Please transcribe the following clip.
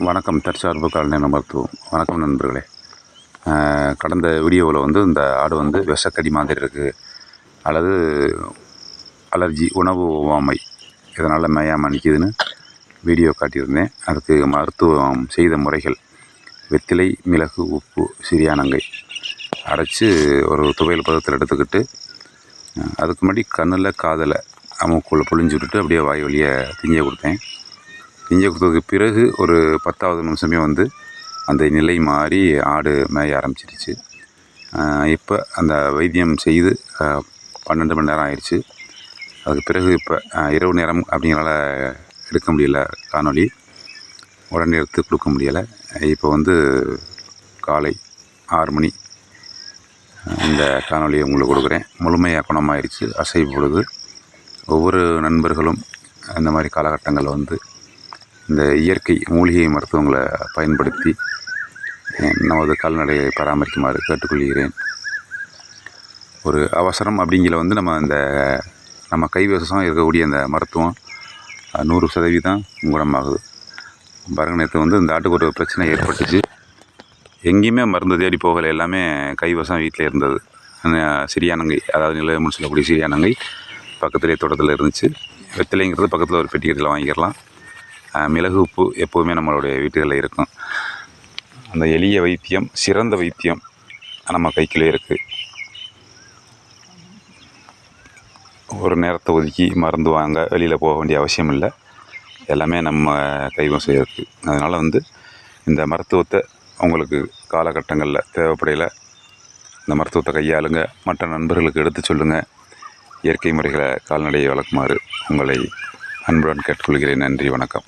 வணக்கம். தற்சார்பு கால்நடை மருத்துவம். வணக்கம் நண்பர்களே. கடந்த வீடியோவில் இந்த ஆடு விஷக்கடி மாதிரி இருக்குது, அல்லது அலர்ஜி, உணவு ஒவ்வாமை, இதனால் மேயாமல் நிற்கிதுன்னு வீடியோ காட்டியிருந்தேன். அதுக்கு மருத்துவம் செய்த முறைகள்: வெத்திலை, மிளகு, உப்பு, சிறியானங்கை அரைச்சி ஒரு துவையல் பதத்தில் எடுத்துக்கிட்டு, அதுக்கு முன்னாடி கண்ணில் காதில் அமுக்குள்ளே புழிஞ்சு விட்டுட்டு அப்படியே வாய் வழியை திங்க கொடுத்தேன். திங்க கொடுத்ததுக்கு பிறகு ஒரு 10வது நிமிஷமே அந்த நிலை மாறி ஆடு மேய ஆரம்பிச்சிருச்சு. இப்போ அந்த வைத்தியம் செய்து 12 மணி நேரம் ஆயிடுச்சு. அதுக்கு பிறகு இப்போ இரவு நேரம் அப்படிங்கிறனால எடுக்க முடியல, காணொளி உடனே எடுத்து கொடுக்க முடியலை. இப்போ காலை 6 மணி இந்த காணொலியை உங்களுக்கு கொடுக்குறேன். முழுமையாக குணமாயிருச்சு, அசைவு பொழுது. ஒவ்வொரு நண்பர்களும் இந்த மாதிரி காலகட்டங்களில் இந்த இயற்கை மூலிகை மருத்துவங்களை பயன்படுத்தி நமது கால்நடையை பராமரிக்குமாறு கேட்டுக்கொள்கிறேன். ஒரு அவசரம் அப்படிங்கிற நம்ம கைவசம் இருக்கக்கூடிய அந்த மருத்துவம் 100% குணமாகுது. பாருங்க, நேற்று இந்த ஆட்டுக்கு ஒரு பிரச்சனை ஏற்பட்டுச்சு. எங்கேயுமே மருந்து தேடி போகலை, எல்லாமே கைவசம் வீட்டில் இருந்தது. சிறியானங்கை, அதாவது நிலவேம்புன்னு சொல்லக்கூடிய சிறியானங்கை பக்கத்துலேயே தோட்டத்தில் இருந்துச்சு. வெத்திலைங்கிறது பக்கத்தில் ஒரு பெட்டி கடையில் வாங்கிக்கலாம். மிளகு, உப்பு எப்போவுமே நம்மளுடைய வீட்டுகளில் இருக்கும். அந்த எளிய வைத்தியம், சிறந்த வைத்தியம் நம்ம கைக்குள்ளே இருக்குது. ஒரு நேரத்தை ஒதுக்கி மருந்து வாங்க வெளியில் போக வேண்டிய அவசியம் இல்லை, எல்லாமே நம்ம கைவசம் இருக்குது. அதனால் இந்த மருத்துவத்தை உங்களுக்கு காலகட்டங்களில் தேவைப்படையில் இந்த மருத்துவத்தை கையாளுங்க. மற்ற நண்பர்களுக்கு எடுத்து சொல்லுங்கள். இயற்கை முறைகளை கால்நடையை வளர்க்குமாறு உங்களை அன்புடன் கேட்டுக்கொள்கிறேன். நன்றி, வணக்கம்.